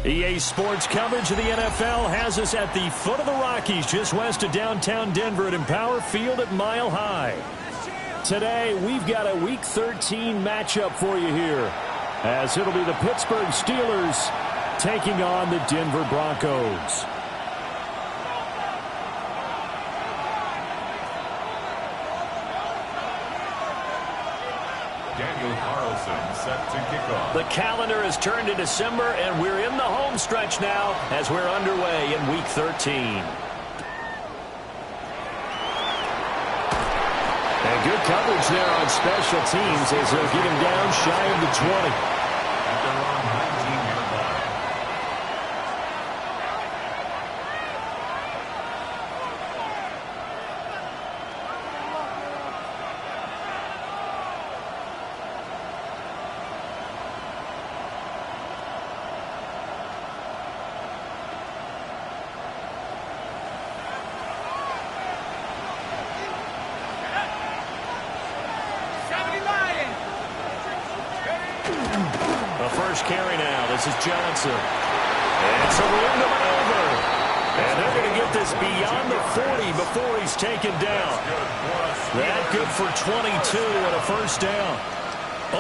EA Sports coverage of the NFL has us at the foot of the Rockies, just west of downtown Denver at Empower Field at Mile High. Today, we've got a Week 13 matchup for you here, as it'll be the Pittsburgh Steelers taking on the Denver Broncos. Set to kick off. The calendar has turned to December, and we're in the home stretch now as we're underway in Week 13. And good coverage there on special teams as they'll get him down shy of the 20. At their own 19-yard line. Carry now. This is Johnson. And it's a ring of over. And they're going to get this beyond the 40 before he's taken down. That good for 22 and a first down.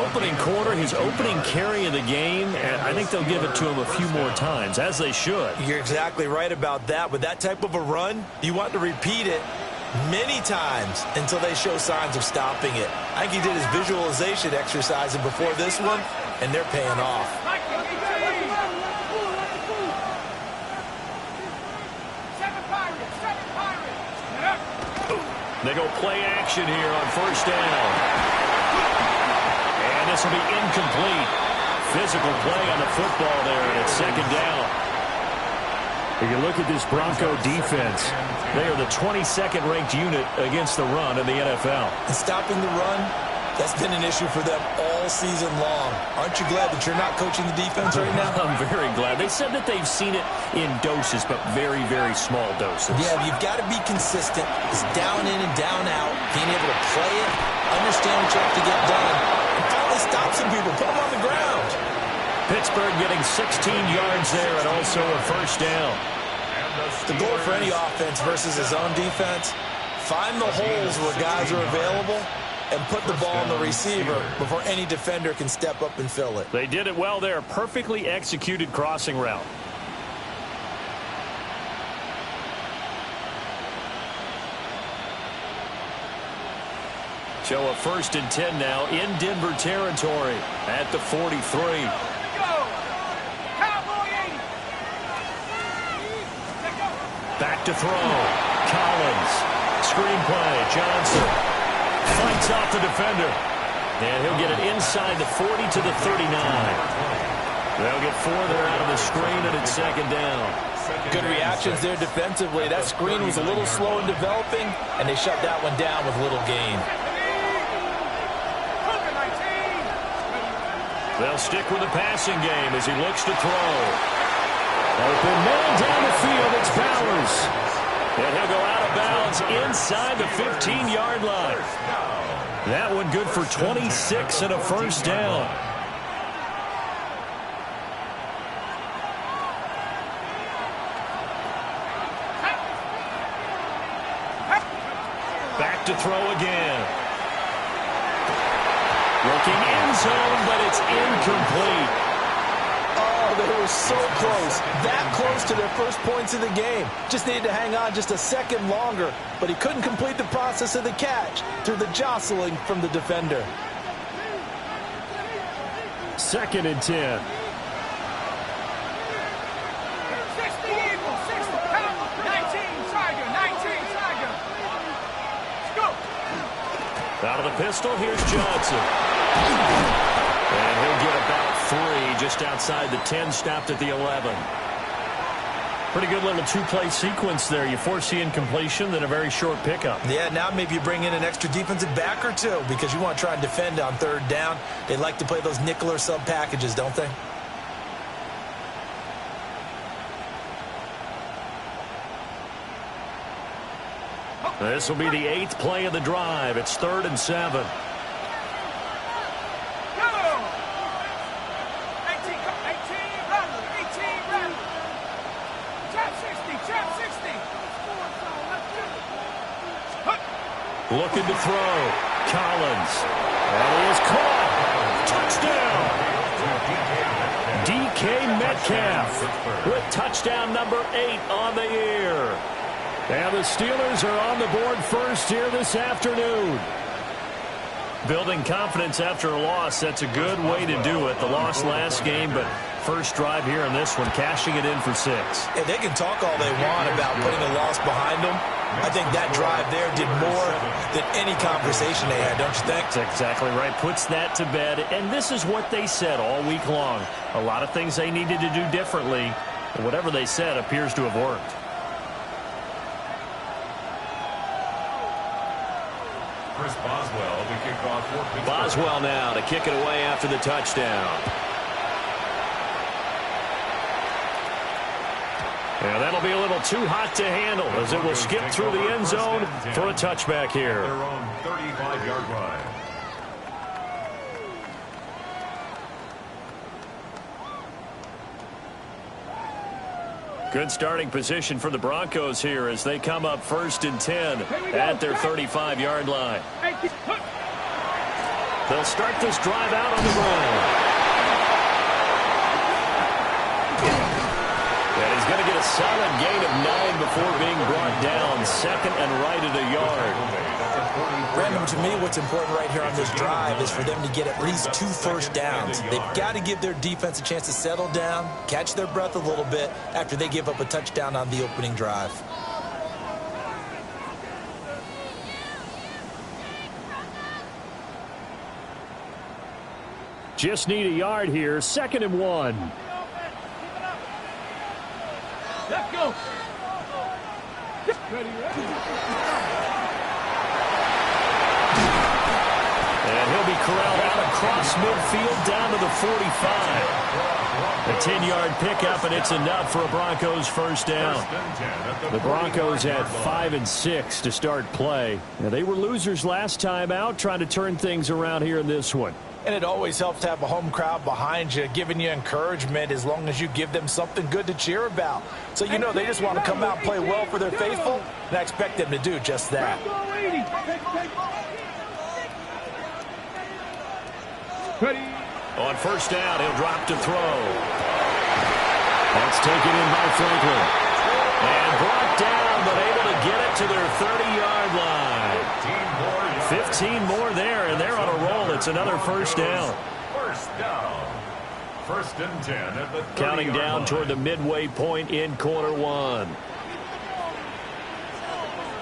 Opening quarter, his opening carry of the game, and I think they'll give it to him a few more times, as they should. You're exactly right about that. With that type of a run, you want to repeat it many times until they show signs of stopping it. I think he did his visualization exercise before this one, and they're paying off. They go play action here on first down. And this will be incomplete. Physical play on the football there, and it's second down. If you look at this Bronco defense, they are the 22nd ranked unit against the run in the NFL. And stopping the run, that's been an issue for them all season long. Aren't you glad that you're not coaching the defense right now? I'm very glad. They said that they've seen it in doses, but very, very small doses. Yeah, you've got to be consistent. It's down in and down out, being able to play it, understand what you have to get done, and finally stop some people, put them on the ground. Pittsburgh getting 16 yards there and also a first down. The goal for any offense versus his own defense, find the holes where guys are available and put the ball on the receiver before any defender can step up and fill it. They did it well there. Perfectly executed crossing route. So a 1st and 10 now in Denver territory at the 43. Back to throw. Collins. Screenplay. Johnson. Fights off the defender. And he'll get it inside the 40 to the 39. They'll get 4 there out of the screen, and it's second down. Good reactions there defensively. That screen was a little slow in developing, and they shut that one down with little gain. They'll stick with the passing game as he looks to throw. Open man down the field. It's Bowers. And he'll go out of bounds inside the 15-yard line. That one good for 26 and a first down. Back to throw again. Looking end zone, but it's incomplete. Oh, they were so close. That close to their first points of the game. Just needed to hang on just a second longer, but he couldn't complete the process of the catch through the jostling from the defender. 2nd and 10. Out of the pistol, here's Johnson. And he'll get about 3 just outside the 10, stopped at the 11. Pretty good little two-play sequence there. You force the incompletion, then a very short pickup. Yeah, now maybe you bring in an extra defensive back or two because you want to try and defend on 3rd down. They like to play those nickel or sub packages, don't they? This will be the 8th play of the drive. It's 3rd and 7. Looking to throw. Collins. And he is caught. Touchdown. DK Metcalf with touchdown number 8 on the year. And the Steelers are on the board first here this afternoon. Building confidence after a loss, that's a good way to do it. The loss last game, but first drive here in this one, cashing it in for 6. And they can talk all they want about putting a loss behind them. I think that drive there did more than any conversation they had, don't you think? That's exactly right. Puts that to bed. And this is what they said all week long. A lot of things they needed to do differently. And whatever they said appears to have worked. Chris Boswell to kick off for Pittsburgh. Boswell now to kick it away after the touchdown. And that'll be a little too hot to handle as it will skip through the end zone for a touchback here. Their own 35-yard line. Good starting position for the Broncos here as they come up 1st and 10 at their 35-yard line. They'll start this drive out on the ground. And he's going to get a solid gain of 9 before being brought down. 2nd and right at a yard. Brandon, to me, what's important right here on this drive is for them to get at least 2 first downs. They've got to give their defense a chance to settle down, catch their breath a little bit after they give up a touchdown on the opening drive. Just need a yard here. 2nd and 1. Let's go. And he'll be corralled out across midfield down to the 45. A 10-yard pickup, and it's enough for a Broncos first down. The Broncos had 5 and 6 to start play. Now, they were losers last time out, trying to turn things around here in this one. And it always helps to have a home crowd behind you, giving you encouragement as long as you give them something good to cheer about. So, you know, they just want to come out and play well for their faithful, and I expect them to do just that. On first down, he'll drop to throw. That's taken in by Franklin. And brought down, but able to get it to their 30-yard line. 15 more there, and they're on a roll. It's another first down. First down. 1st and 10 at the 30-yard Counting down line. toward the midway point in quarter 1.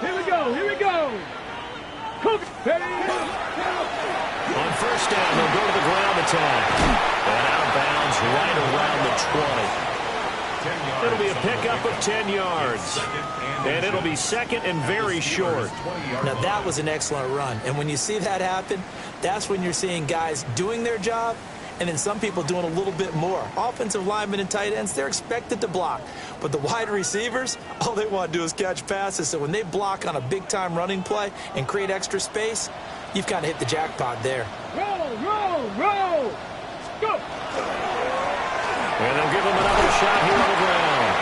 Here we go. Here we go. Cook. On first down, they'll go to the ground attack. And out of bounds right around the 20. It'll be a pickup of 10 yards. And it'll be 2nd and very short. Now, that was an excellent run. And when you see that happen, that's when you're seeing guys doing their job and then some people doing a little bit more. Offensive linemen and tight ends, they're expected to block. But the wide receivers, all they want to do is catch passes. So when they block on a big-time running play and create extra space, you've kind of hit the jackpot there. Roll. Go. And they'll give him another shot here on the ground.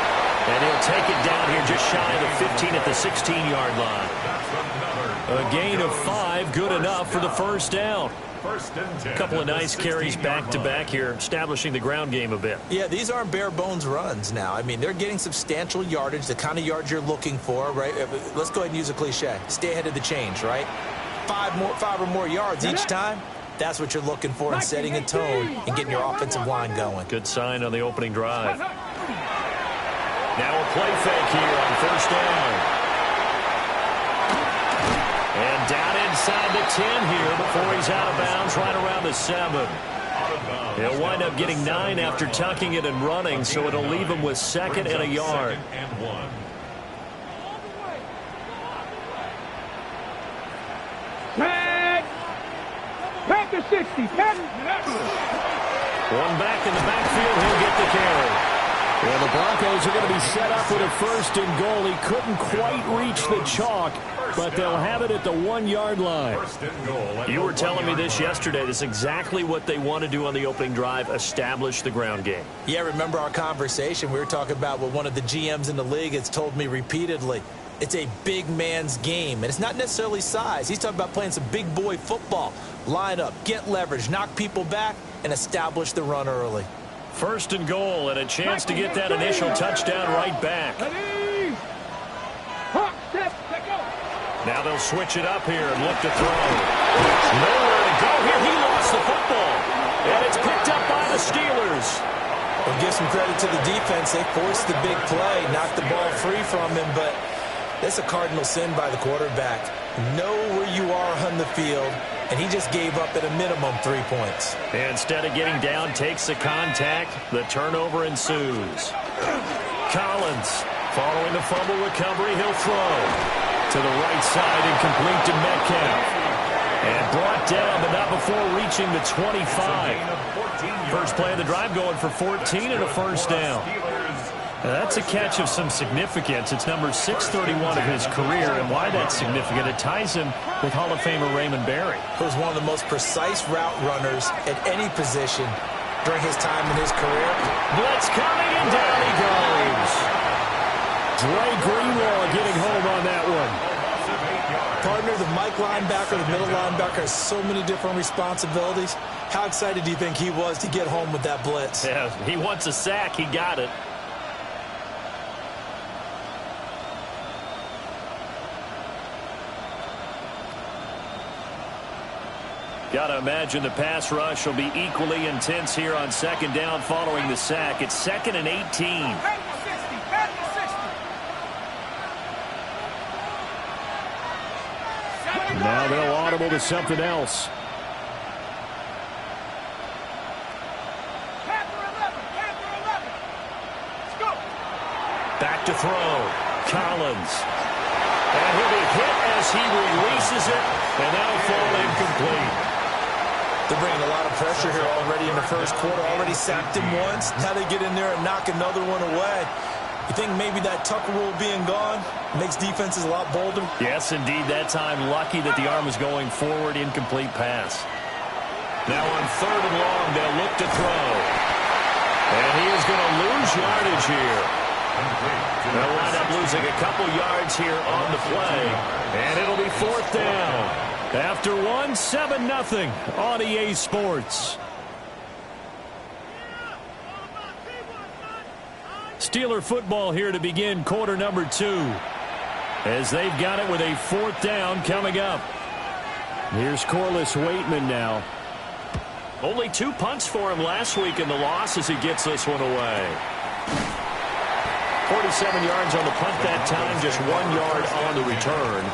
And he'll take it down here just shy of the 15 at the 16-yard line. A gain of 5, good enough for the first down. A couple of nice carries back-to-back here, establishing the ground game a bit. Yeah, these aren't bare-bones runs now. I mean, they're getting substantial yardage, the kind of yards you're looking for, right? Let's go ahead and use a cliche. Stay ahead of the change, right? 5 or more yards each time. That's what you're looking for in setting a tone and getting your offensive line going. Good sign on the opening drive. Now a play fake here on first down. And down inside the 10 here before he's out of bounds right around the 7. He'll wind up getting 9 after tucking it and running, so it'll leave him with 2nd and a yard. Pack the 60. One back in the backfield, he'll get the carry. Well, the Broncos are going to be set up with a 1st and goal. He couldn't quite reach the chalk, but they'll have it at the 1-yard line. You were telling me this yesterday. This is exactly what they want to do on the opening drive, establish the ground game. Yeah, remember our conversation? We were talking about what one of the GMs in the league has told me repeatedly. It's a big man's game, and it's not necessarily size. He's talking about playing some big boy football. Line up, get leverage, knock people back, and establish the run early. 1st and goal, and a chance to get that initial touchdown right back. Now they'll switch it up here and look to throw. Nowhere to go here. He lost the football, and it's picked up by the Steelers. We'll give some credit to the defense. They forced the big play, knocked the ball free from him, but that's a cardinal sin by the quarterback. Know where you are on the field, and he just gave up at a minimum 3 points. Instead of getting down, takes the contact. The turnover ensues. Collins, following the fumble recovery, he'll throw. To the right side and complete to Metcalf. And brought down, but not before reaching the 25. First play of the drive going for 14 and a 1st down. Now, that's a catch of some significance. It's number 631 of his career, and why that's significant, it ties him with Hall of Famer Raymond Berry. He was one of the most precise route runners at any position during his time in his career. Blitz coming, and down he goes. Dre Greenlaw getting home on that one. Partner, the Mike linebacker, the middle linebacker has so many different responsibilities. How excited do you think he was to get home with that blitz? Yeah, he wants a sack. He got it. Got to imagine the pass rush will be equally intense here on 2nd down following the sack. It's 2nd and 18. Now they'll audible to something else. Back to throw. Collins. And he'll be hit as he releases it, and that'll fall incomplete. They're bringing a lot of pressure here already in the 1st quarter. Already sacked him once. Now they get in there and knock another one away. You think maybe that Tucker rule being gone makes defenses a lot bolder? Yes, indeed. That time, lucky that the arm was going forward. Incomplete pass. Now on 3rd and long, they'll look to throw. And he is going to lose yardage here. They'll wind up losing a couple yards here on the play. And it'll be 4th down. After 7-0 on EA Sports. Steeler football here to begin quarter number 2. As they've got it with a 4th down coming up. Here's Corliss Waitman now. Only 2 punts for him last week in the loss as he gets this one away. 47 yards on the punt that time, just 1 yard on the return.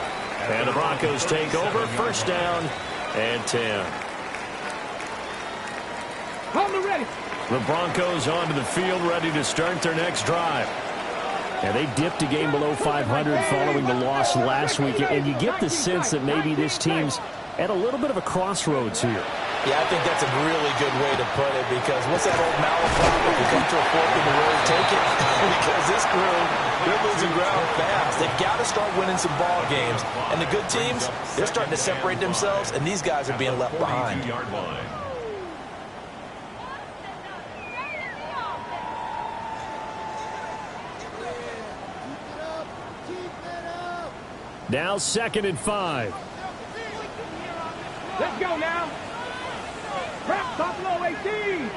And the Broncos take over, 1st down and 10. Ready. The Broncos onto the field, ready to start their next drive. And they dipped a game below 500 following the loss last week. And you get the sense that maybe this team's at a little bit of a crossroads here. Yeah, I think that's a really good way to put it, because what's that old malaprop? If you come to a fork in the road, take it. Because this crew, they're losing ground fast. They've got to start winning some ball games. And the good teams, they're starting to separate themselves, and these guys are being left behind. Now 2nd and 5. Let's go now. Prep Buffalo 18.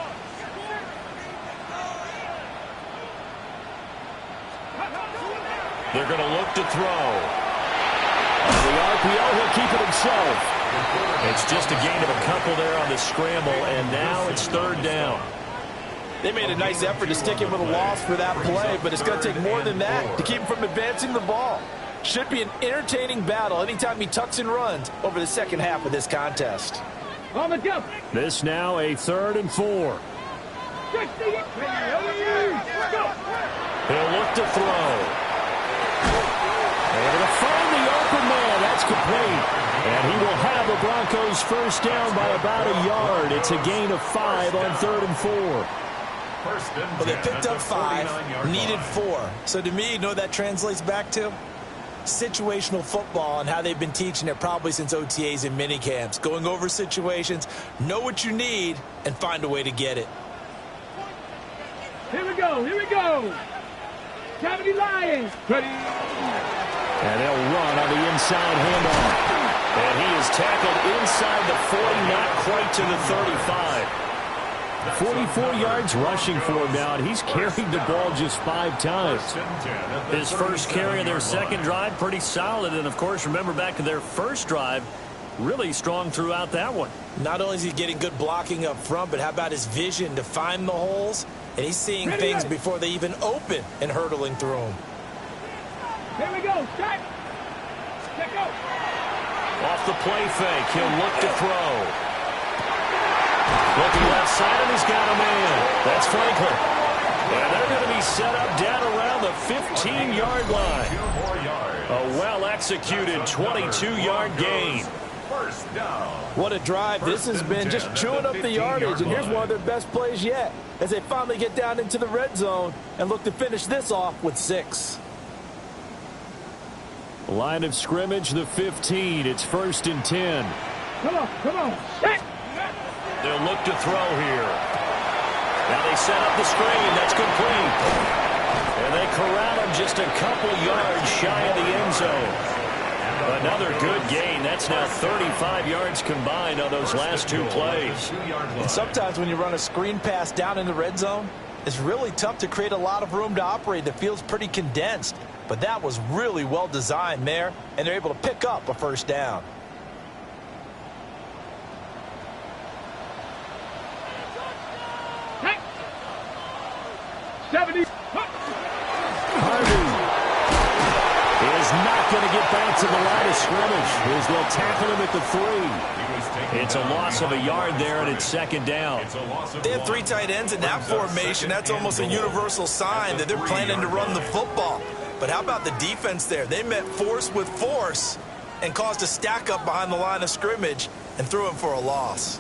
They're going to look to throw. On the RPO, he'll keep it himself. It's just a gain of a couple there on the scramble, and now it's 3rd down. They made a nice effort to stick him with a loss for that play, but it's going to take more than that to keep him from advancing the ball. Should be an entertaining battle anytime he tucks and runs over the 2nd half of this contest. On the jump. This now a 3rd and 4. He'll look to throw. And to find the open man. That's complete. And he will have the Broncos 1st down by about a yard. It's a gain of 5 on 3rd and 4. First and 10 Well, they picked at up the 5, 49-yard needed line. 4. So to me, you know what that translates back to? Situational football and how they've been teaching it probably since OTAs and minicamps. Going over situations, know what you need, and find a way to get it. Here we go. Here we go. 70 Lions. Ready. And they'll run on the inside handoff. And he is tackled inside the 40, not quite to the 35. 44 yards rushing for him now, and he's carried the ball just 5 times. His first carry of their second drive, pretty solid. And, of course, remember back to their first drive, really strong throughout that one. Not only is he getting good blocking up front, but how about his vision to find the holes? And he's seeing things before they even open and hurdling through them. Here we go. Check. Check out. Off the play fake, he'll look to throw. Looking left side, and he's got a man. That's Franklin. And they're going to be set up down around the 15-yard line. A well-executed 22-yard gain. First down. What a drive this has been, just chewing up the yardage. And here's one of their best plays yet as they finally get down into the red zone and look to finish this off with 6. Line of scrimmage, the 15. It's 1st and 10. Come on. Come on. Check. They'll look to throw here. Now they set up the screen. That's complete. And they corral him just a couple yards shy of the end zone. Another good gain. That's now 35 yards combined on those last 2 plays. And sometimes when you run a screen pass down in the red zone, it's really tough to create a lot of room to operate. The field's pretty condensed. But that was really well designed there, and they're able to pick up a first down. Check. 70. Harvey is not going to get back to the line of scrimmage as they'll tackle him at the 3. It's a loss of a yard there, and it's 2nd down. They have 3 tight ends in that formation. That's almost a universal sign that they're planning to run the football. But how about the defense there? They met force with force and caused a stack up behind the line of scrimmage and threw him for a loss.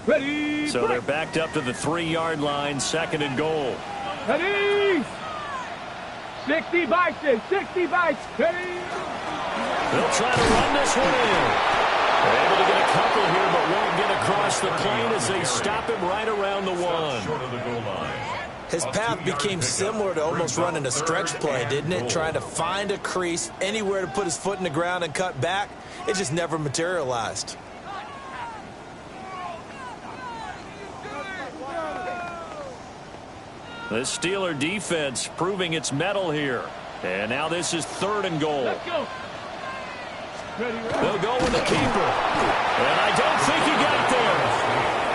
Ready. So they're backed up to the 3-yard line, 2nd and goal. Ready. 60 bites. 60 bites. Ready. They'll try to run this one in. They're able to get a couple here, but won't get across the plane as they stop him right around the 1. Short of the goal line. His path became similar to almost running a stretch play, didn't it? Trying to find a crease, anywhere to put his foot in the ground and cut back. It just never materialized. The Steeler defense proving its mettle here. And now this is 3rd and goal. Let's go. Ready. They'll go with the keeper. And I don't think he got there.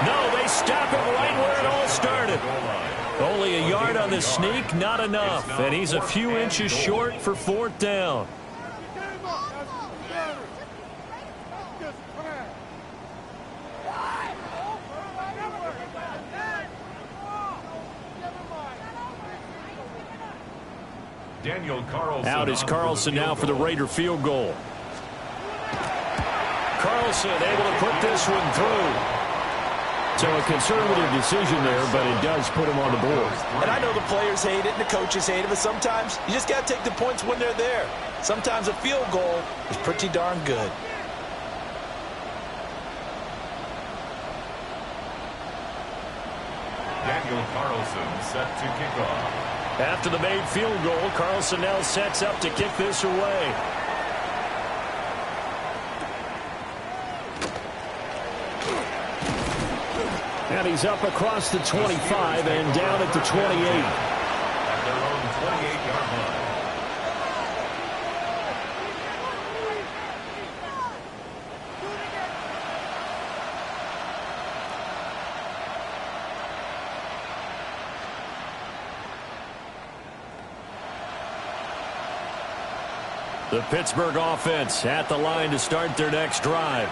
No, they stop him right where it all started. Only a yard on the sneak, not enough. And he's a few inches short for 4th down. Daniel Carlson. Out is Carlson now for the Raider field goal. Carlson able to put this one through. So a conservative decision there, but it does put him on the board. And I know the players hate it and the coaches hate it, but sometimes you just got to take the points when they're there. Sometimes a field goal is pretty darn good. Daniel Carlson set to kick off. After the made field goal, Carlson now sets up to kick this away. And he's up across the 25 and down at the 28. At their own 28-yard line. The Pittsburgh offense at the line to start their next drive.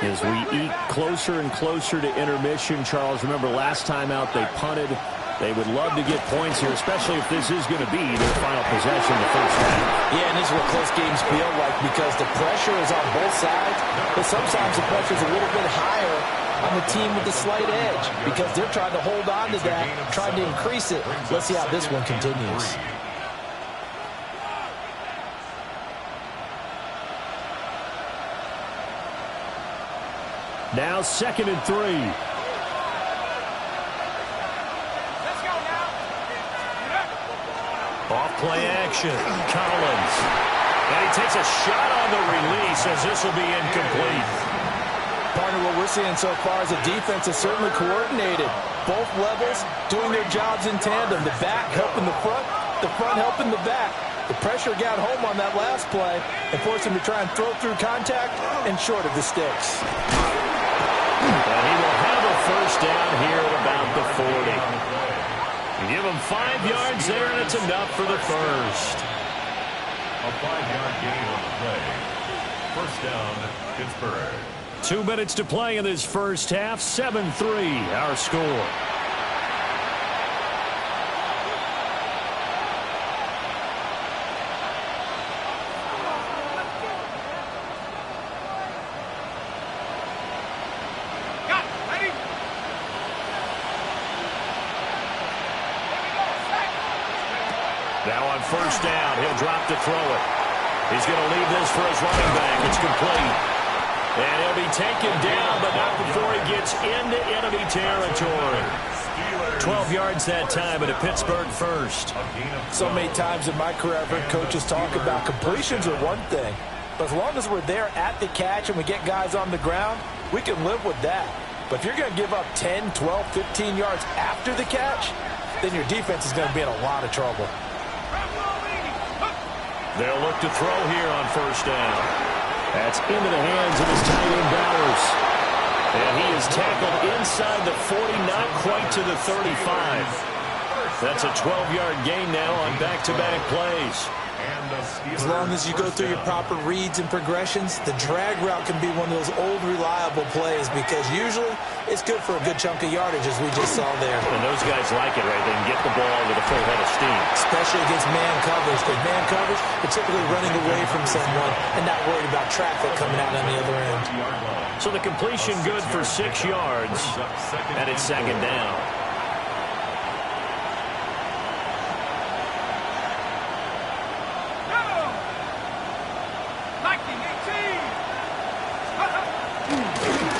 As we eke closer and closer to intermission, Charles, remember last time out they punted. They would love to get points here, especially if this is going to be their final possession in the first half. Yeah, and this is what close games feel like because the pressure is on both sides, but sometimes the pressure is a little bit higher on the team with the slight edge because they're trying to hold on to that, trying to increase it. Let's see how this one continues. Now 2nd and 3. Let's go now. Off play action. Collins. And he takes a shot on the release as this will be incomplete. Partner, what we're seeing so far is the defense is certainly coordinated. Both levels doing their jobs in tandem. The back helping the front helping the back. The pressure got home on that last play and forced him to try and throw through contact and short of the sticks. And he will have a first down here at about the 40. Give him 5 yards there, and it's enough for the first. A 5-yard gain on the play. First down, Pittsburgh. 2 minutes to play in this first half. 7-3, our score. Now on first down, he'll drop to throw it. He's going to leave this for his running back. It's complete. And he'll be taken down, but not before he gets into enemy territory. 12 yards that time at a Pittsburgh first. So many times in my career, I've heard coaches talk about completions are one thing. But as long as we're there at the catch and we get guys on the ground, we can live with that. But if you're going to give up 10, 12, 15 yards after the catch, then your defense is going to be in a lot of trouble. They'll look to throw here on first down. That's into the hands of his tight end Bowers. And he is tackled inside the 40, not quite to the 35. That's a 12-yard gain now on back-to-back plays. As long as you go through your proper reads and progressions, the drag route can be one of those old reliable plays because usually it's good for a good chunk of yardage as we just saw there. And those guys like it, right? They can get the ball with a full head of steam. Especially against man coverage. Because man coverage, they're typically running away from someone and not worried about traffic coming out on the other end. So the completion good for 6 yards, and it's second down.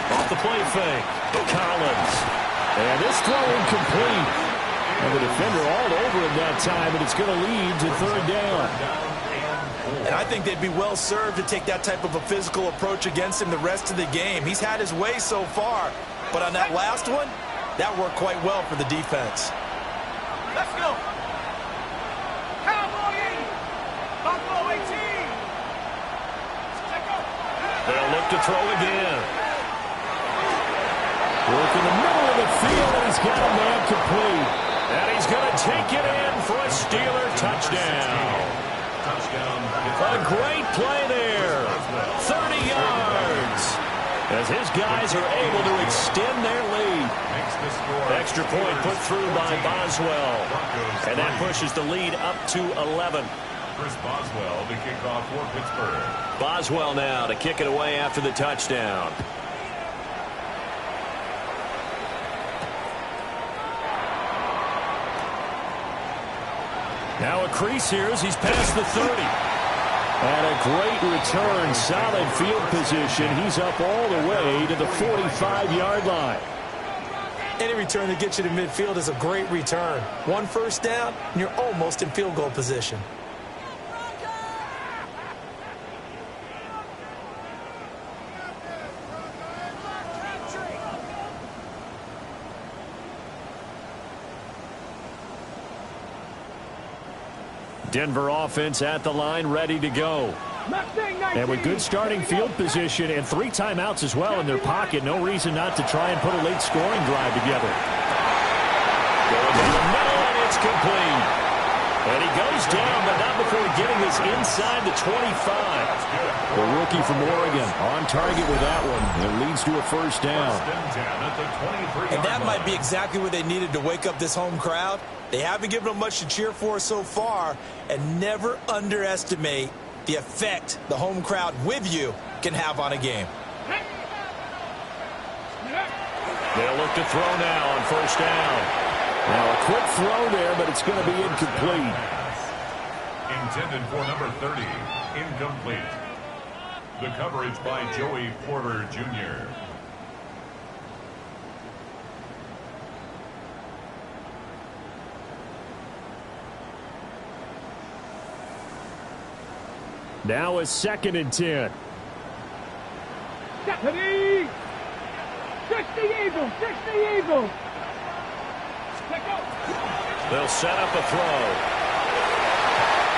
Off the play fake, Collins. And this throw incomplete. And the defender all over him that time, and it's going to lead to third down. And I think they'd be well served to take that type of a physical approach against him the rest of the game. He's had his way so far, but on that last one, that worked quite well for the defense. Let's go. Cowboy 80. Buffalo 18. They'll look to throw again. Work in the middle of the field, and he's got a man complete. And he's going to take it in for a Steeler touchdown. A great play there. 30 yards. As his guys are able to extend their lead. Extra point put through by Boswell. And that pushes the lead up to 11. Chris Boswell to kick off for Pittsburgh. Boswell now to kick it away after the touchdown. Now a crease here as he's past the 30. And a great return, solid field position. He's up all the way to the 45-yard line. Any return that gets you to midfield is a great return. One first down, and you're almost in field goal position. Denver offense at the line, ready to go. And with good starting field position and 3 timeouts as well in their pocket, no reason not to try and put a late scoring drive together. Going down the middle, and it's complete. And he goes down, but not before getting this inside the 25. The rookie from Oregon on target with that one. It leads to a first down. And that might be exactly what they needed to wake up this home crowd. They haven't given them much to cheer for so far, and never underestimate the effect the home crowd with you can have on a game. They'll look to throw now on first down. Now a quick throw there, but it's going to be incomplete. Intended for number 30. Incomplete. The coverage by Joey Porter Jr. Now a 2nd and 10. Stephanie! 60 Eagles! 60 Eagles! They'll set up a throw.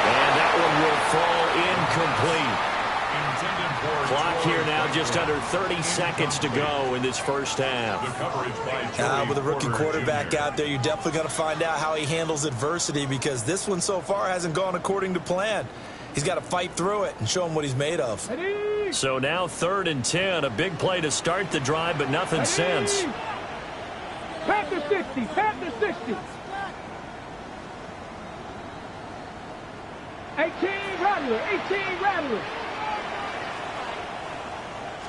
And that one will fall incomplete. Clock here now just under 30 seconds to go in this first half. With a rookie quarterback out there, you're definitely going to find out how he handles adversity, because this one so far hasn't gone according to plan. He's got to fight through it and show him what he's made of. So now 3rd and 10, a big play to start the drive, but nothing since. Pat the 60, pat the 60. 18 Rattler, 18 Rattler.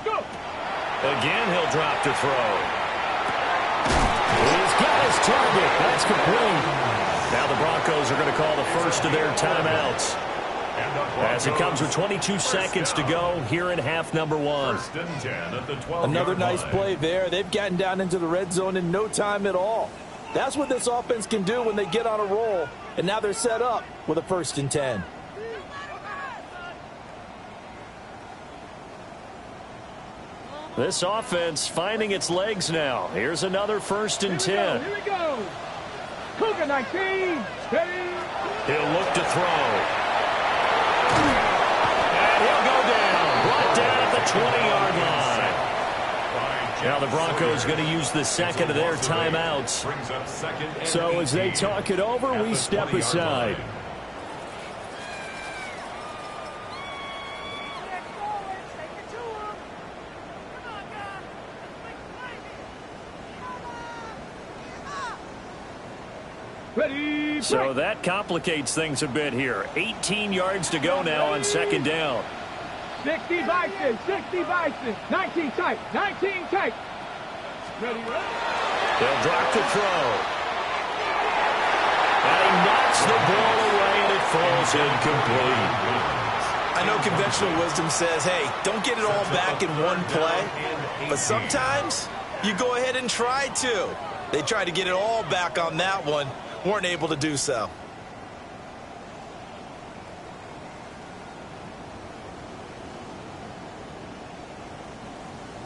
Go. Again, he'll drop to throw. He's got his target. That's complete. Now the Broncos are going to call the first of their timeouts, as it comes with 22 seconds to go here in half number 1. Another nice play there. They've gotten down into the red zone in no time at all. That's what this offense can do when they get on a roll. And now they're set up with a 1st and 10. This offense finding its legs now. Here's another 1st and 10. Here we go. Cougar 19. Ready. He'll look to throw. And he'll go down. Brought down at the 20-yard line. Now the Broncos going to use the 2nd of their timeouts. So as they talk it over, we step aside. Ready. So that complicates things a bit here. 18 yards to go now on 2nd down. 60 Bison, 60 Bison. 19 tight, 19 tight. Ready, ready. They'll drop to throw. And he knocks the ball away, and it falls incomplete. I know conventional wisdom says, hey, don't get it all back in one play. But sometimes you go ahead and try to. They tried to get it all back on that one. Weren't able to do so.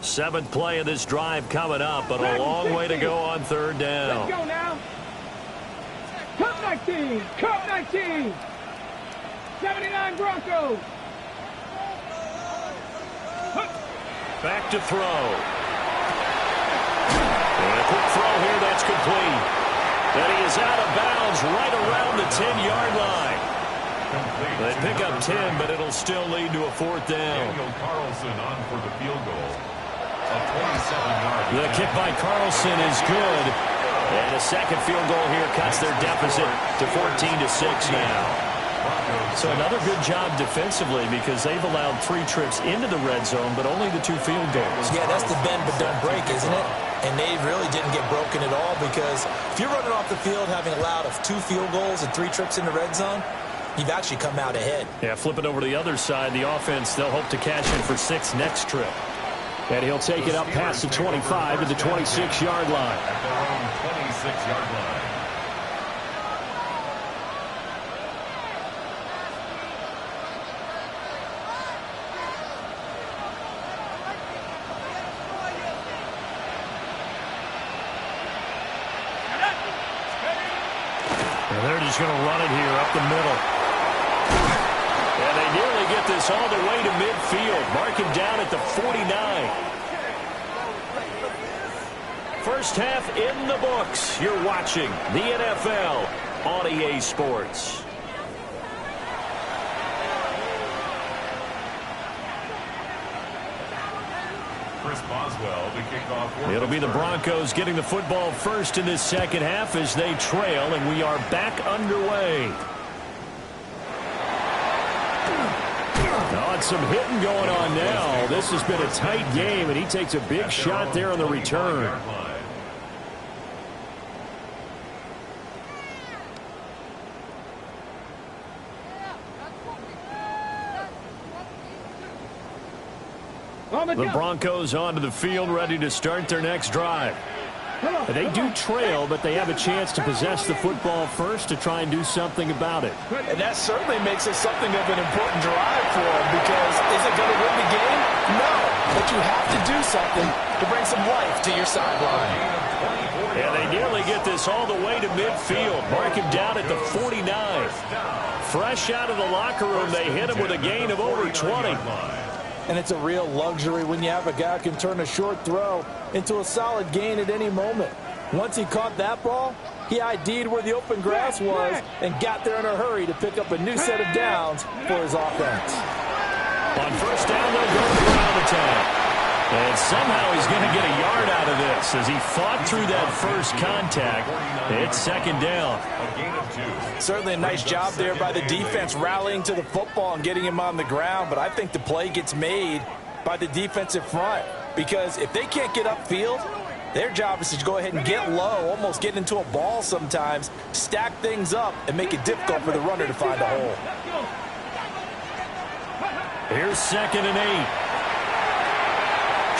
Seventh play of this drive coming up, but a long way to go on 3rd down. Let's go now. Cup 19, Cup 19. 79 Broncos. Back to throw. And a quick throw here, that's complete. And he is out of bounds right around the 10-yard line. They pick up 10, but it'll still lead to a 4th down. Daniel Carlson on for the field goal. A 27-yard. The kick by Carlson is good. And a second field goal here cuts their deficit to 14-6 now. So another good job defensively, because they've allowed 3 trips into the red zone, but only the 2 field goals. Yeah, that's the bend but don't break, isn't it? And they really didn't get broken at all, because if you're running off the field having allowed 2 field goals and 3 trips in the red zone, you've actually come out ahead. Yeah, flip it over to the other side. The offense, they'll hope to cash in for 6 next trip. And he'll take it up past the 25 to the 26-yard line. At their own 26-yard line. And they're just going to run it here up the middle. And they nearly get this all the way to midfield. Mark him down at the 49. First half in the books. You're watching the NFL on EA Sports. Chris Boswell to kick off. It'll be the Broncos getting the football first in this second half as they trail, and we are back underway. Oh, some hitting going on now. This has been a tight game, and he takes a big shot there on the return. The Broncos onto the field, ready to start their next drive. They do trail, but they have a chance to possess the football first to try and do something about it. And that certainly makes it something of an important drive for them, because is it going to win the game? No, but you have to do something to bring some life to your sideline. And they nearly get this all the way to midfield. Mark him down at the 49. Fresh out of the locker room, they hit him with a gain of over 20. And it's a real luxury when you have a guy who can turn a short throw into a solid gain at any moment. Once he caught that ball, he ID'd where the open grass was and got there in a hurry to pick up a new set of downs for his offense. On first down, they'll go to the ground attack. And somehow he's going to get a yard out of this as he fought through that first contact. It's second down. Certainly a nice job there by the defense rallying to the football and getting him on the ground, but I think the play gets made by the defensive front, because if they can't get upfield, their job is to go ahead and get low, almost get into a ball sometimes, stack things up, and make it difficult for the runner to find a hole. Here's 2nd and 8.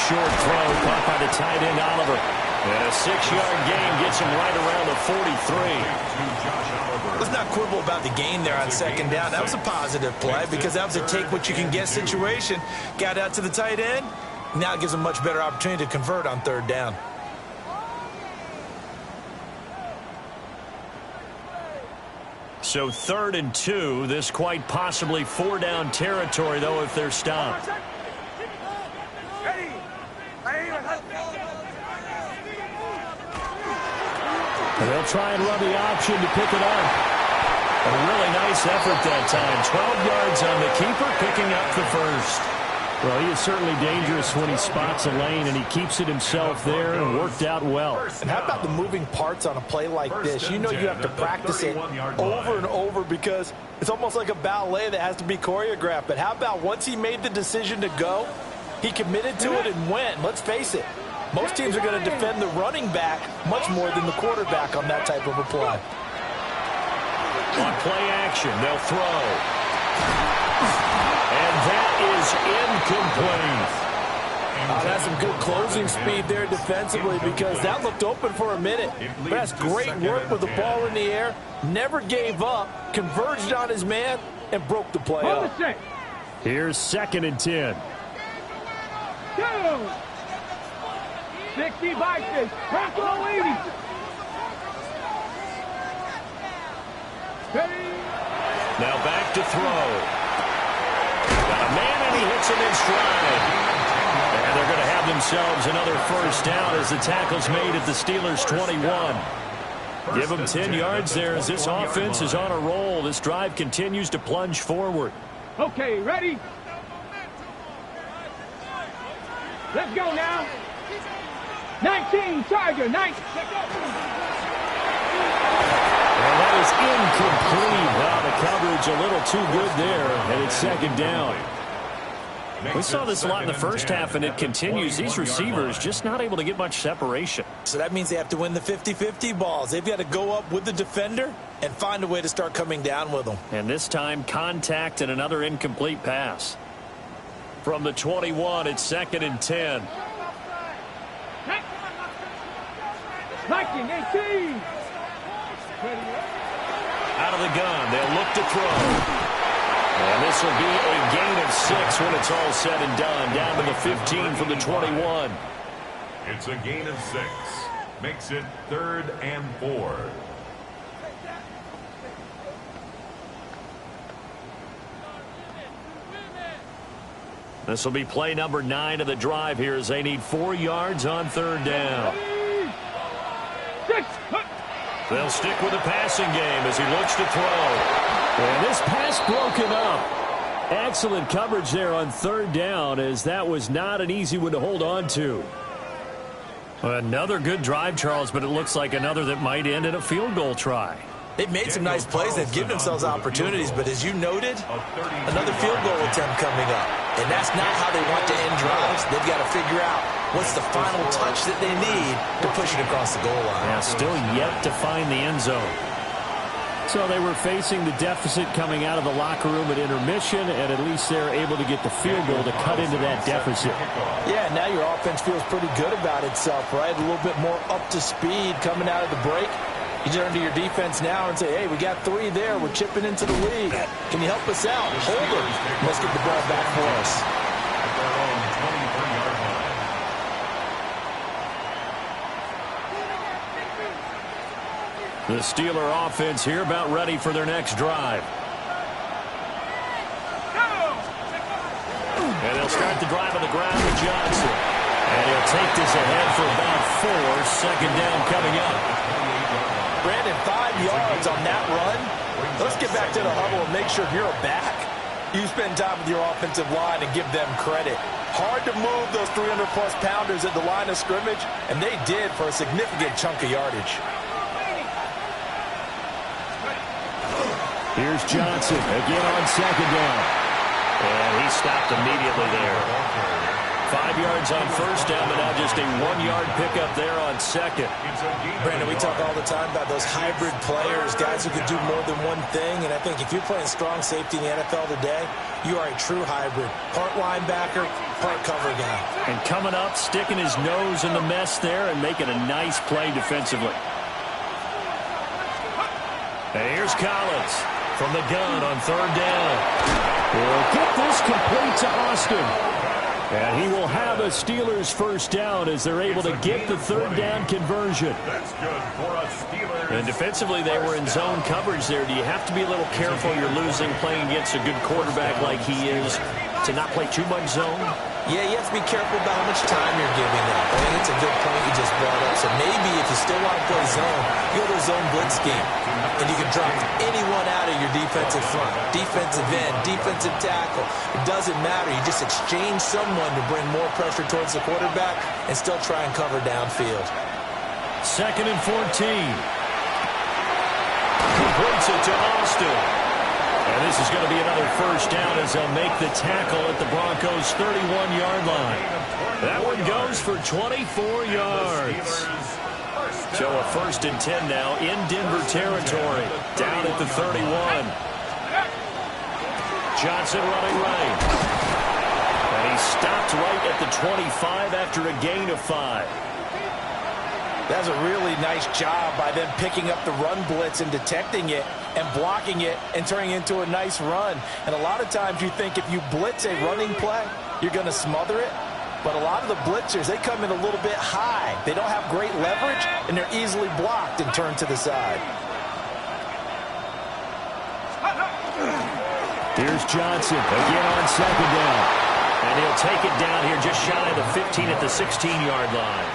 Short throw caught by the tight end Oliver. And a 6-yard gain gets him right around the 43. Let's not quibble about the gain there on second down. That was a positive play, because that was a take-what-you-can-get situation. Got out to the tight end. Now it gives him a much better opportunity to convert on third down. So 3rd and 2. This quite possibly 4-down territory, though, if they're stopped. They'll try and run the option to pick it up. A really nice effort that time. 12 yards on the keeper, picking up the first. Well, he is certainly dangerous when he spots a lane, and he keeps it himself there and worked out well. And how about the moving parts on a play like this? You know you have to practice it over and over, because it's almost like a ballet that has to be choreographed. But how about once he made the decision to go, he committed to it and went. Let's face it, most teams are going to defend the running back much more than the quarterback on that type of a play. On play action, they'll throw. And that is incomplete. That's some good closing speed there defensively, because that looked open for a minute. But that's great work with the ball in the air. Never gave up, converged on his man, and broke the play up. Here's 2nd and 10. 60 Vikings. Tackle 80. Now back to throw. Got a man, and he hits him in stride. And they're going to have themselves another first down as the tackle's made at the Steelers' 21. Give them 10 yards there as this offense is on a roll. This drive continues to plunge forward. Okay, ready? Let's go now. 19, Tiger, 19. And that is incomplete. Wow, the coverage a little too good there, and it's second down. We saw this a lot in the first half, and it continues. These receivers just not able to get much separation. So that means they have to win the 50-50 balls. They've got to go up with the defender and find a way to start coming down with them. And this time, contact and another incomplete pass. From the 21, it's 2nd and 10. 19, 18. Out of the gun, they'll look to throw. And this will be a gain of 6 when it's all said and done. Down to the 15 from the 21. It's a gain of 6. Makes it 3rd and 4. This will be play number 9 of the drive here as they need 4 yards on third down. They'll stick with the passing game as he looks to throw. And this pass broken up. Excellent coverage there on third down, as that was not an easy one to hold on to. Another good drive, Charles, but it looks like another that might end in a field goal try. They've made some nice plays. They've given themselves opportunities, but as you noted, another field goal attempt coming up. And that's not how they want to end drives. They've got to figure out what's the final touch that they need to push it across the goal line. Yeah, still yet to find the end zone. So they were facing the deficit coming out of the locker room at intermission, and at least they're able to get the field goal to cut into that deficit. Yeah, now your offense feels pretty good about itself, right? A little bit more up to speed coming out of the break. You turn to your defense now and say, hey, we got 3 there. We're chipping into the lead. Can you help us out? Hold them. Let's get the ball back for us. The Steeler offense here about ready for their next drive. And they'll start the drive on the ground with Johnson. And he'll take this ahead for about 4. Second down coming up. Brandon, 5 yards on that run. Let's get back to the huddle and make sure you're back. You spend time with your offensive line and give them credit. Hard to move those 300-plus pounders at the line of scrimmage, and they did for a significant chunk of yardage. Here's Johnson again on second down. And he stopped immediately there. 5 yards on first down, but now just a 1-yard pickup there on second. Brandon, we talk all the time about those hybrid players, guys who can do more than one thing. And I think if you're playing strong safety in the NFL today, you are a true hybrid. Part linebacker, part cover guy. And coming up, sticking his nose in the mess there and making a nice play defensively. And here's Collins from the gun on third down. He'll get this complete to Austin. And he will have a Steelers first down as they're able to get the third down conversion. That's good for us, Steelers. And defensively, they were in zone coverage there. Do you have to be a little careful? You're losing playing against a good quarterback like he is to not play too much zone? Yeah, you have to be careful about how much time you're giving up. I think it's a good point you just brought up. So maybe if you still want to play zone, you go to a zone blitz scheme. And you can drop anyone out of your defensive front. Defensive end, defensive tackle. It doesn't matter. You just exchange someone to bring more pressure towards the quarterback and still try and cover downfield. 2nd and 14. Completes it to Austin. And this is going to be another first down as they'll make the tackle at the Broncos' 31-yard line. That one goes for 24 yards. So a 1st and 10 now in Denver territory. Down at the 31. Johnson running right. And he stopped right at the 25 after a gain of 5. That's a really nice job by them picking up the run blitz and detecting it and blocking it and turning it into a nice run. And a lot of times you think if you blitz a running play, you're going to smother it. But a lot of the blitzers, they come in a little bit high. They don't have great leverage, and they're easily blocked and turned to the side. Here's Johnson again on second down. And he'll take it down here just shy of the 15 at the 16-yard line.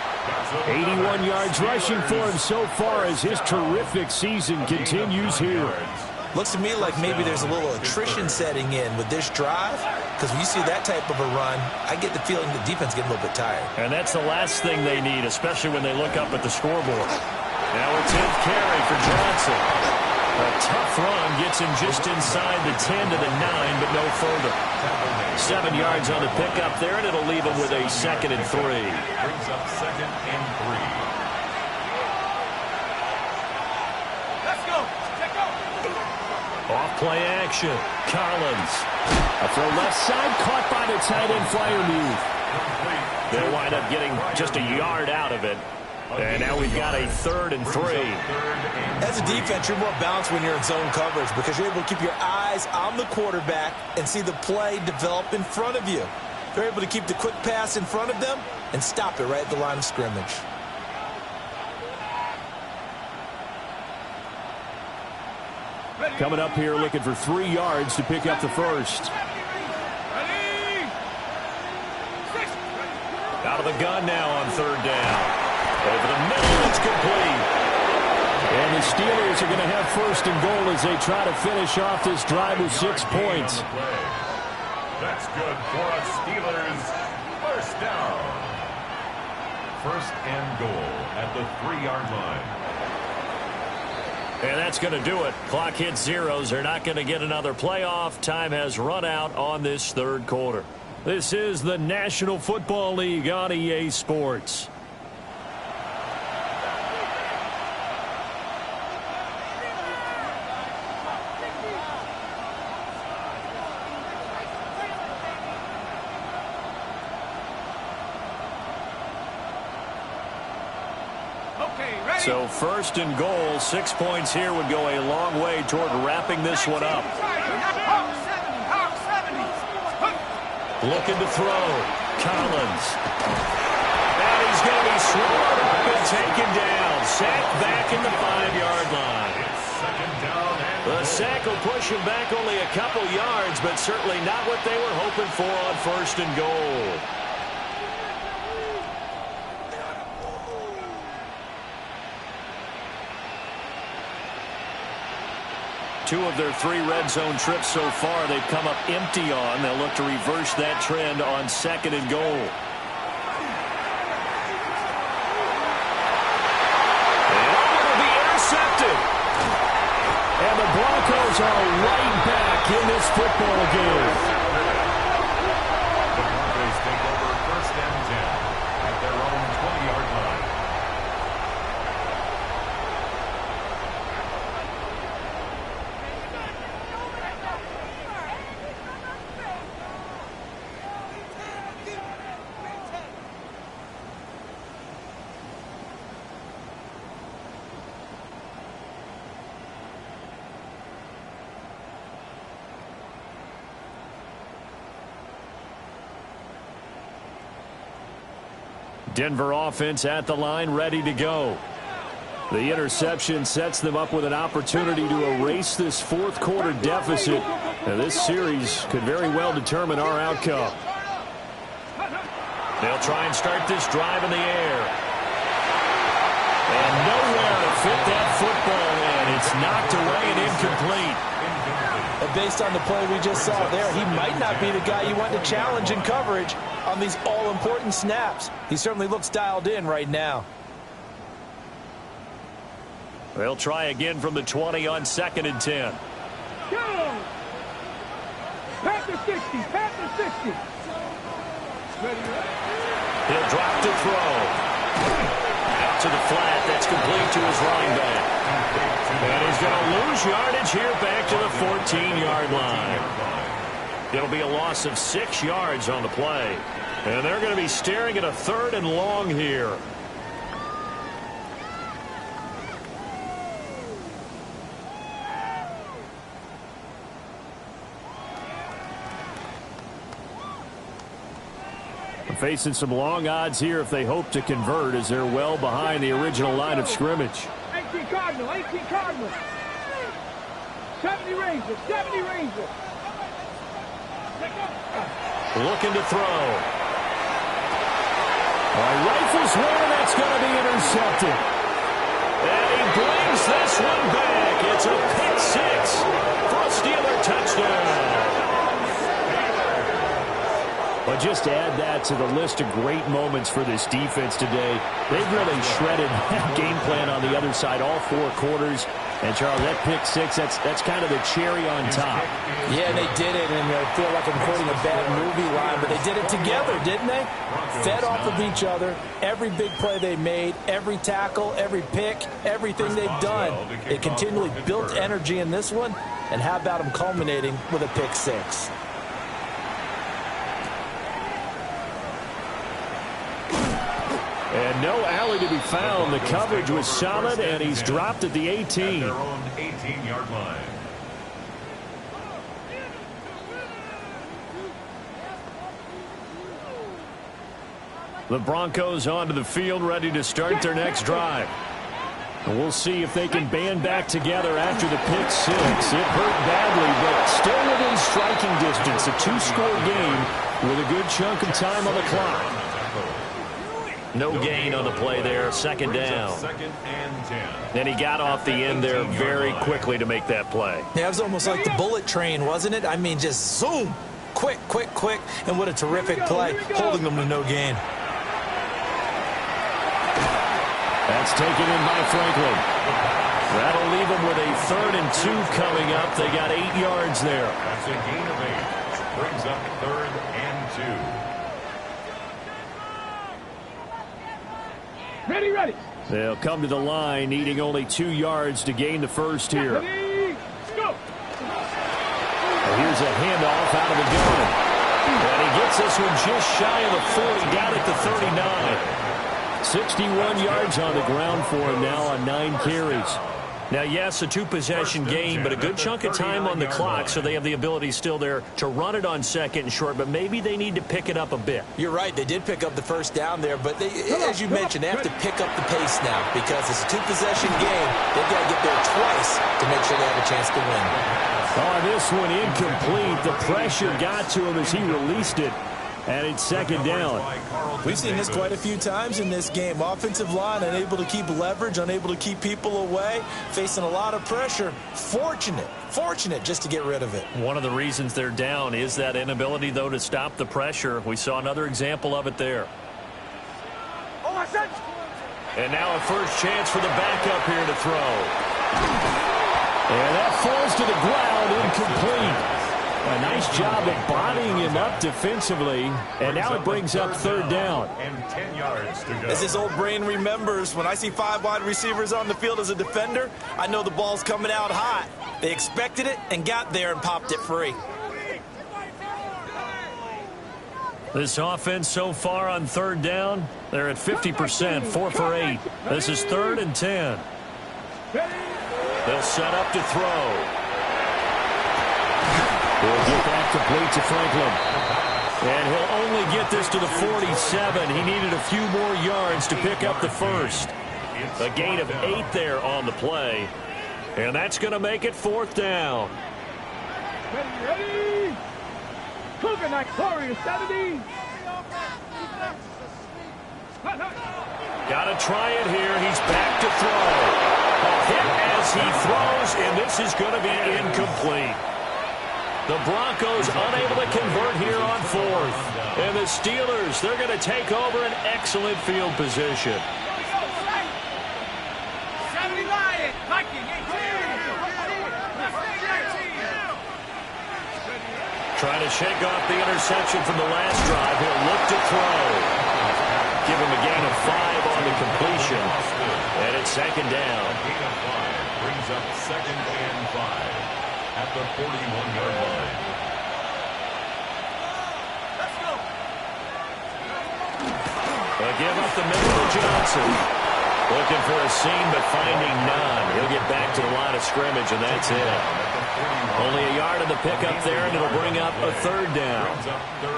81 yards rushing for him so far as his terrific season continues here. Looks to me like maybe there's a little attrition setting in with this drive, because when you see that type of a run, I get the feeling the defense getting a little bit tired. And that's the last thing they need, especially when they look up at the scoreboard. Now a 10th carry for Johnson. A tough run gets him just inside the 10 to the 9, but no further. 7 yards on the pickup there, and it'll leave him with a 2nd and 3. Brings up 2nd and 3. Off play action. Collins. A throw left side, caught by the tight end flyer move. They'll wind up getting just a yard out of it. And now we've got a 3rd and 3. As a defense, you're more balanced when you're in zone coverage because you're able to keep your eyes on the quarterback and see the play develop in front of you. They're able to keep the quick pass in front of them and stop it right at the line of scrimmage. Coming up here looking for 3 yards to pick up the first. Out of the gun now on 3rd down. Over the middle, it's complete. And the Steelers are going to have 1st and goal as they try to finish off this drive with 6 points. That's good for us, Steelers. First down. 1st and goal at the 3-yard line. And that's going to do it. Clock hits zeros. They're not going to get another playoff. Time has run out on this 3rd quarter. This is the National Football League on EA Sports. So first and goal, 6 points here would go a long way toward wrapping this one up. Looking to throw. Collins. And he's going to be swallowed up and taken down. Sacked back in the 5-yard line. The sack will push him back only a couple yards, but certainly not what they were hoping for on first and goal. Two of their 3 red zone trips so far they've come up empty on. They'll look to reverse that trend on second and goal. And it'll be intercepted. And the Broncos are right back in this football game. The Broncos take over first and 10 at their own 20-yard line. Denver offense at the line, ready to go. The interception sets them up with an opportunity to erase this fourth quarter deficit. And this series could very well determine our outcome. They'll try and start this drive in the air. And nowhere to fit that football in. It's knocked away and incomplete. And based on the play we just saw there, he might not be the guy you want to challenge in coverage on these all-important snaps. He certainly looks dialed in right now. They'll try again from the 20 on second and 10. Go! Panther 60, Panther 60. He'll drop to throw. Out to the flat. That's complete to his running back. And he's going to lose yardage here back to the 14-yard line. It'll be a loss of 6 yards on the play. And they're going to be staring at a 3rd and long here. Facing some long odds here if they hope to convert, as they're well behind the original line of scrimmage. 18 Cardinal, 18 Cardinal. 70 Rangers, 70 Rangers. Looking to throw. Rifles one, that's going to be intercepted. And he brings this one back. It's a pick 6 for a Steeler touchdown. But just to add that to the list of great moments for this defense today, they've really shredded that game plan on the other side all 4 quarters. And, Charles, that pick 6, that's kind of the cherry on top. Yeah, they did it, and I feel like I'm quoting a bad movie line, but they did it together, didn't they? Fed off of each other. Every big play they made, every tackle, every pick, everything they've done. They continually built energy in this one, and how about them culminating with a pick 6? And no alley to be found. The coverage was solid, and he's dropped at the 18. Their own 18-yard line. The Broncos onto the field, ready to start their next drive. And we'll see if they can band back together after the pick 6. It hurt badly, but still within striking distance. A 2-score game with a good chunk of time on the clock. No gain on the play there, second down. Second and 10. And he got off the end there very quickly to make that play. Yeah, it was almost like the bullet train, wasn't it? I mean, just zoom. Quick, quick, quick. And what a terrific play, holding them to no gain. That's taken in by Franklin. That'll leave them with a 3rd and 2 coming up. They got 8 yards there. That's a gain of 8. Brings up 3rd and 2. Ready, ready. They'll come to the line, needing only 2 yards to gain the first here. Ready, go. Here's a handoff out of the gun. And he gets this one just shy of the 40, down at the 39. 61 yards on the ground for him now on 9 carries. Now, yes, a 2-possession game, but a good chunk of time on the clock, so they have the ability still there to run it on 2nd and short, but maybe they need to pick it up a bit. You're right. They did pick up the first down there, but as you mentioned, they have to pick up the pace now because it's a 2-possession game. They've got to get there twice to make sure they have a chance to win. Oh, this one incomplete. The pressure got to him as he released it. And it's 2nd down. We've seen this quite a few times in this game. Offensive line unable to keep leverage, unable to keep people away, facing a lot of pressure. Fortunate just to get rid of it. One of the reasons they're down is that inability, though, to stop the pressure. We saw another example of it there. And now a first chance for the backup here to throw. And that falls to the ground, incomplete. A nice job of bodying him up defensively, and now it brings up 3rd down. And 10 yards to go. As his old brain remembers, when I see 5 wide receivers on the field as a defender, I know the ball's coming out hot. They expected it and got there and popped it free. This offense so far on 3rd down, they're at 50%, 4 for 8. This is 3rd and 10. They'll set up to throw. He'll get that complete to Franklin. And he'll only get this to the 47. He needed a few more yards to pick up the first. A gain of 8 there on the play. And that's going to make it 4th down. Ready? Coconut Warrior 70. Got to try it here. He's back to throw. A hit as he throws, and this is going to be incomplete. The Broncos unable to convert here on 4th. And the Steelers, they're going to take over an excellent field position. Trying to shake off the interception from the last drive. He'll look to throw. Give him a gain of 5 on the completion. And it's 2nd down. A gain of 5 brings up 2nd and 5 at the 41-yard line. They'll give up the middle to Johnson. Looking for a seam, but finding none. He'll get back to the line of scrimmage, and that's it. Only a yard of the pickup there, and it'll bring up a 3rd down.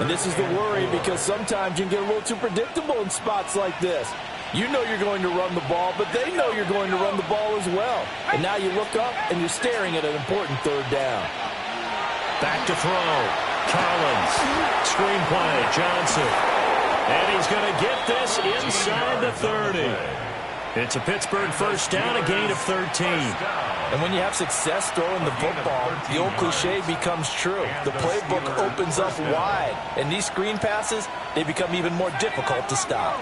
And this is the worry because sometimes you can get a little too predictable in spots like this. You know you're going to run the ball, but they know you're going to run the ball as well. And now you look up, and you're staring at an important 3rd down. Back to throw. Collins. Screen play. Johnson. And he's going to get this inside the 30. It's a Pittsburgh first down, a gain of 13. And when you have success throwing the football, the old cliche becomes true. The playbook opens up wide. And these screen passes, they become even more difficult to stop.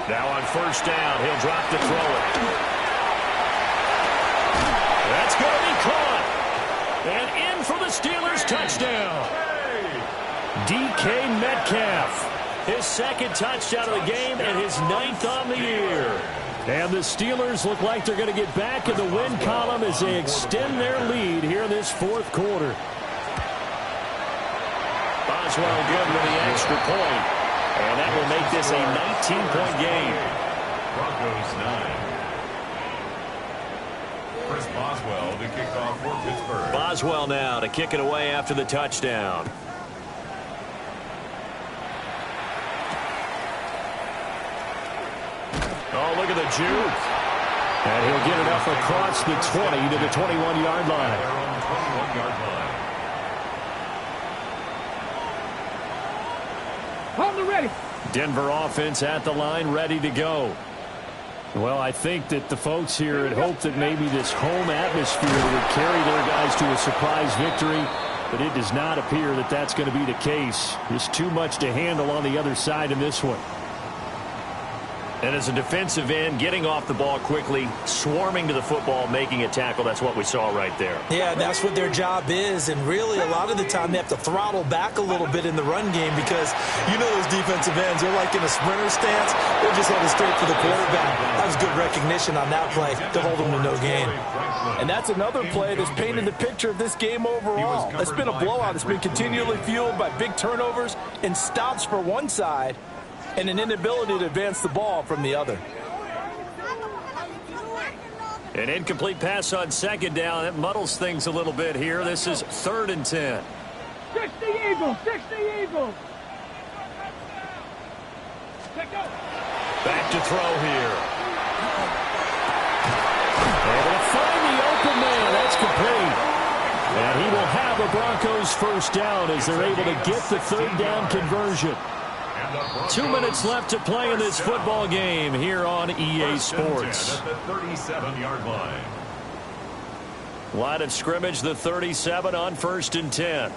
Now on first down, he'll drop to throw it. That's going to be caught. And in for the Steelers touchdown. DK Metcalf, his 2nd touchdown of the game and his 9th on the year. And the Steelers look like they're going to get back in the win column as they extend their lead here in this 4th quarter. Boswell good with the extra point. And that will make this a 19-point game. Broncos 9. Chris Boswell to kick off for Pittsburgh. Boswell now to kick it away after the touchdown. Oh, look at the juke. And he'll get it up across the 20 to the 21-yard line. They're on the 21-yard line. On the ready. Denver offense at the line, ready to go. Well, I think that the folks here had hoped that maybe this home atmosphere would carry their guys to a surprise victory, but it does not appear that that's going to be the case. There's too much to handle on the other side in this one. And as a defensive end, getting off the ball quickly, swarming to the football, making a tackle, that's what we saw right there. Yeah, that's what their job is. And really, a lot of the time, they have to throttle back a little bit in the run game because you know those defensive ends, they're like in a sprinter stance. They're just headed straight for the quarterback. That was good recognition on that play to hold them to no gain. And that's another play that's painted the picture of this game overall. It's been a blowout. It's been continually fueled by big turnovers and stops for one side and an inability to advance the ball from the other. An incomplete pass on second down. That muddles things a little bit here. This is 3rd and 10. 60 Eagles, 60 Eagles. Back to throw here. Able to find the open man. That's complete. And he will have a Broncos first down as they're able to get the 3rd down conversion. 2 minutes left to play in this football game here on EA Sports. At the 37-yard line. Line of scrimmage, the 37 on 1st and 10.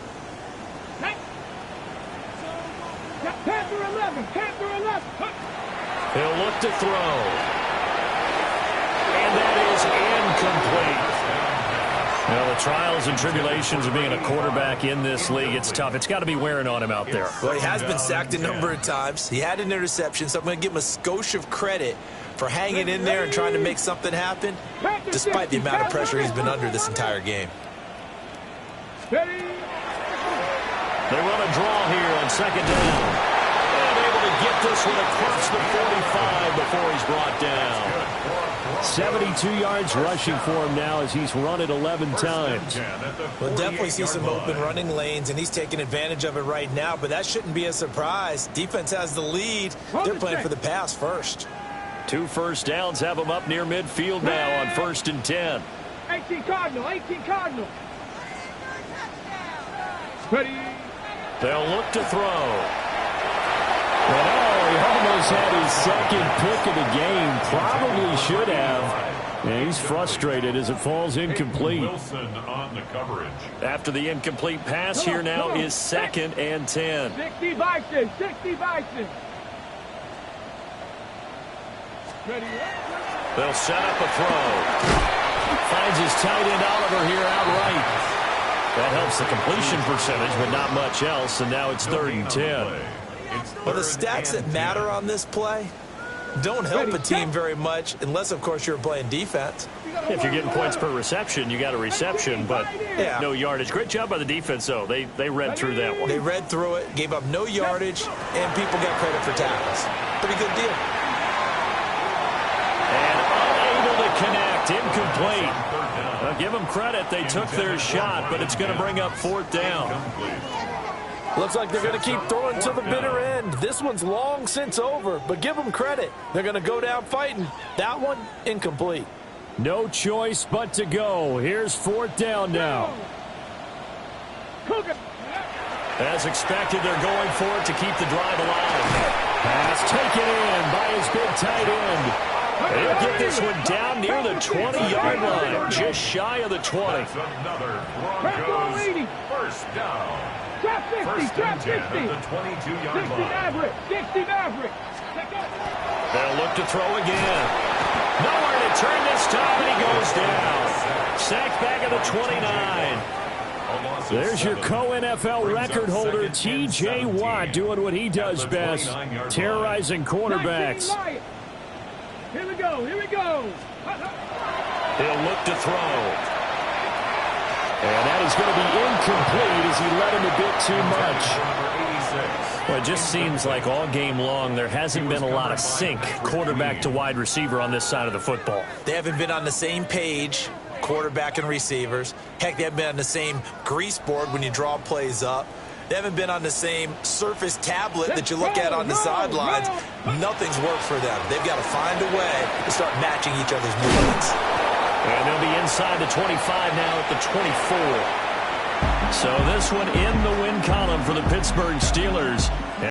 Panther 11, Panther 11. He'll look to throw. And that is incomplete. Well, the trials and tribulations of being a quarterback in this league, it's tough. It's got to be wearing on him out there. Well, he has been sacked a number of times. He had an interception, so I'm going to give him a skosh of credit for hanging in there and trying to make something happen, despite the amount of pressure he's been under this entire game. They run a draw here on 2nd down. And able to get this one across the 45 before he's brought down. 72 yards rushing for him now as he's run it 11 times. We'll definitely see some open running lanes, and he's taking advantage of it right now, but that shouldn't be a surprise. Defense has the lead. They're playing for the pass first. 2 first downs have him up near midfield now on 1st and 10. 18 Cardinal, 18 Cardinal. Ready. They'll look to throw. And he almost had his 2nd pick of the game. Probably should have. And he's frustrated as it falls incomplete. Wilson on the coverage. After the incomplete pass, here now is 2nd and 10. 60 Bison, 60 Bison. Ready. They'll set up a throw. Finds his tight end Oliver here outright. That helps the completion percentage, but not much else, and now it's 3rd and 10. Well, the stats that matter on this play don't help a team very much, unless, of course, you're playing defense. If you're getting points per reception, you got a reception, but no yardage. Great job by the defense, though. They read through that one. They read through it, gave up no yardage, and people got credit for tackles. Pretty good deal. And unable to connect, incomplete. Well, give them credit. They took their shot, but it's going to bring up 4th down. Looks like they're going to keep throwing to the bitter end. This one's long since over, but give them credit. They're going to go down fighting. That one, incomplete. No choice but to go. Here's 4th down now. As expected, they're going for it to keep the drive alive. Pass taken in by his big tight end. They'll get this one down near the 20-yard line, just shy of the 20. That's another Broncos first down. Trap 50, trap 50. At the 22-yard 60 line. Maverick, 60 Maverick. They'll look to throw again. Nowhere to turn this time, and he goes down. Sacked back at the 29. There's your co-NFL record holder, T.J. Watt, doing what he does best, terrorizing quarterbacks. Here we go, here we go. He'll look to throw. And that is going to be incomplete as he led him a bit too much. Well, it just seems like all game long there hasn't been a lot of sync quarterback to wide receiver on this side of the football. They haven't been on the same page, quarterback and receivers. Heck, they haven't been on the same grease board when you draw plays up. They haven't been on the same Surface tablet that you look at on the sidelines. Nothing's worked for them. They've got to find a way to start matching each other's movements. And they'll be inside the 25 now at the 24. So this one in the win column for the Pittsburgh Steelers.